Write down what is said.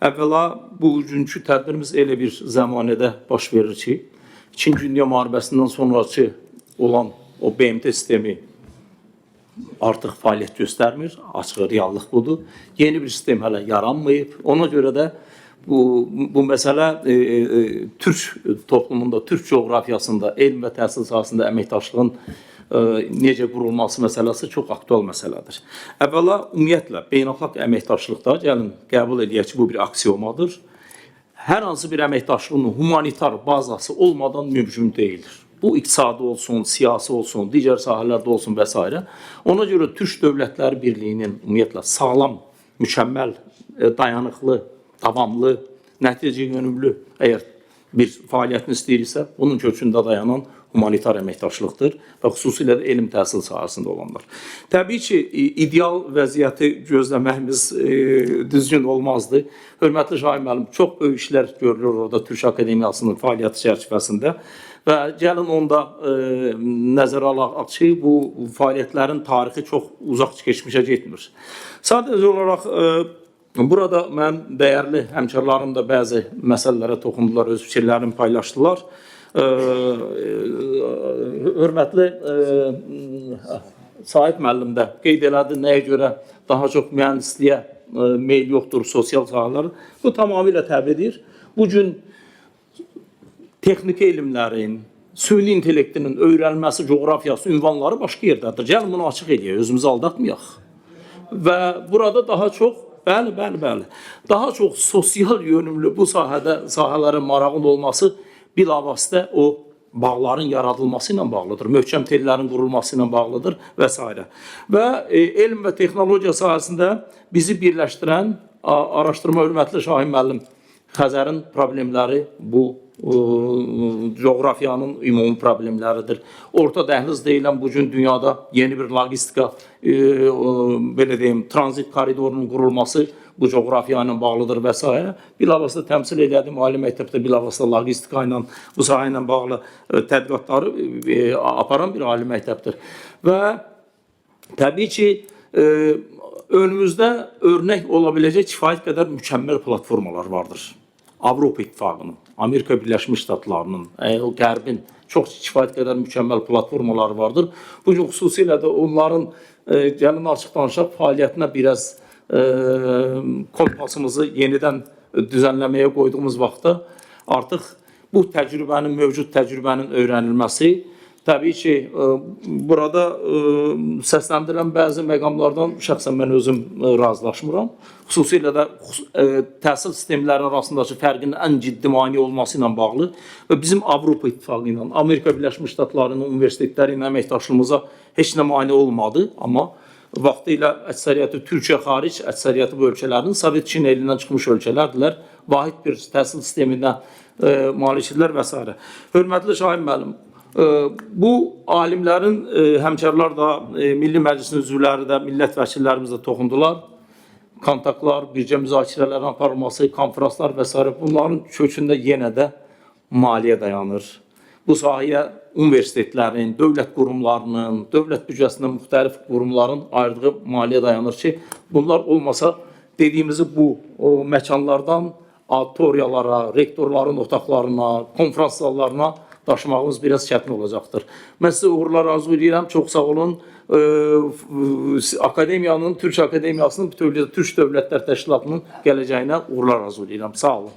Əvvəla bugünkü tədbirimiz elə bir zəmanədə baş verir ki, İkinci Dünya Müharibəsindən sonraki olan o BMT sistemi artıq fəaliyyət göstərmir, açıq reallıq budur. Yeni bir sistem hələ yaranmayıb. Ona görə də bu məsələ Türk toplumunda, Türk coğrafiyasında, elm və təhsil sahəsində əməkdaşlığın necə qurulması məsələsi çox aktual məsələdir. Əvvəla, ümumiyyətlə, beynəlxalq əməkdaşlıqda gəlin qəbul edək ki, bu bir aksiomadır. Hər hansı bir əməkdaşlığın humanitar bazası olmadan mümkün deyildir. Bu iqtisadi olsun, siyasi olsun, digər sahələrdə olsun və s. Ona görə Türk Dövlətləri Birliyinin ümumiyyətlə sağlam, mükəmməl, dayanıqlı, davamlı, nəticə yönümlü əgər bir fəaliyyətini istəyirsə, bunun kökündə dayanan humanitar əməkdaşlıqdır və xüsusilə də elm təhsil sahəsində olanlar. Təbii ki, ideal vəziyyəti gözləməyimiz düzgün olmazdı. Hörmətli Şahin müəllim, çox böyük işlər görülür orada Türk Akademiyasının fəaliyyəti çərçivəsində və gəlin onda nəzərə alaq ki, bu fəaliyyətlərin tarixi çox uzaq keçmişə getmir. Sadəcə olaraq burada mən dəyərli həmkarlarım da bəzi məsələlərə toxundular, öz fikirlərini paylaşdılar. Hörmətli Sahib müəllim də qeyd elədi, nəyə görə daha çox mühəndisliyə meyl yoxdur, sosial sahələr. Bu tamamilə təbliğdir. Bugün texniki elmlərin, süni intellektinin öyrənilməsi, coğrafiyası, ünvanları başqa yerdədir. Gəlin bunu açıq edək, özümüzü aldatmayaq. Və burada daha çox, bəli, daha çox sosial yönümlü bu sahələrin marağın olması bilavasitə o bağların yaradılması ilə bağlıdır, möhkəm tellərin qurulması ilə bağlıdır və s. Və elm və texnologiya sahəsində bizi birləşdirən araşdırma hörmətli Şahin müəllim, Xəzərin problemləri bu coğrafiyanın ümumi problemləridir. Orta dəhliz deyilən bugün dünyada yeni bir logistika, belə deyim, tranzit koridorunun qurulması bu coğrafiya ilə bağlıdır və s. Bilavasitə təmsil edədim, ali məktəbdə bilavasitə logistika ilə, bu sahə ilə bağlı tədqiqatları aparan bir ali məktəbdir. Və təbii ki, önümüzdə örnək olabiləcək kifayət qədər mükəmməl platformalar vardır. Avropa İttifaqının, Amerika Birləşmiş Ştatlarının, Qərbin çox kifayət qədər mükəmməl platformaları vardır. Bugün xüsusilə də onların gəlin açıq danışaq fəaliyyətinə biraz kompasımızı yenidən düzənləməyə qoyduğumuz vaxtda artıq bu təcrübənin, mövcud təcrübənin öyrənilməsi, təbii ki, burada səsləndirilən bəzi məqamlardan şəxsən mən özüm razılaşmıram. Xüsusilə də təhsil sistemləri arasındakı fərqin ən ciddi mani olması ilə bağlı və bizim Avropa İttifaqı ilə, Amerika Birləşmiş Ştatlarının universitetləri ilə əməkdaşlığımıza heç nə mani olmadı, amma vaxtilə əksəriyyəti Türkiyə xaric, əksəriyyəti bu ölkələrin Sovet Çin elindən çıxmış ölkələrdirlər, vahid bir təhsil sisteminə malikdirlər və s. Hörmətli Şahin müəllim, bu alimlərin, həmkarlar da, Milli Məclisin üzvləri də, millət vəkillərimiz də toxundular. Kontaktlar, bircə müzakirələrin aparılması, konferanslar və s. Bunların kökündə yenə də maliyyə dayanır. Bu sahəyə universitetlərin, dövlət qurumlarının, dövlət büdcəsində müxtəlif qurumların ayırdığı maliyyə dayanır ki, bunlar olmasa dediyimizi bu məkanlardan auditoriyalara, rektorların otaqlarına, konferans sallarına daşımağımız biraz çətin olacaqdır. Mən sizə uğurlar arzu edirəm, çox sağ olun. Akademiyanın, Türk Akademiyasının, bütövlükdə Türk Dövlətlər Təşkilatının gələcəyinə uğurlar arzu edirəm. Sağ olun.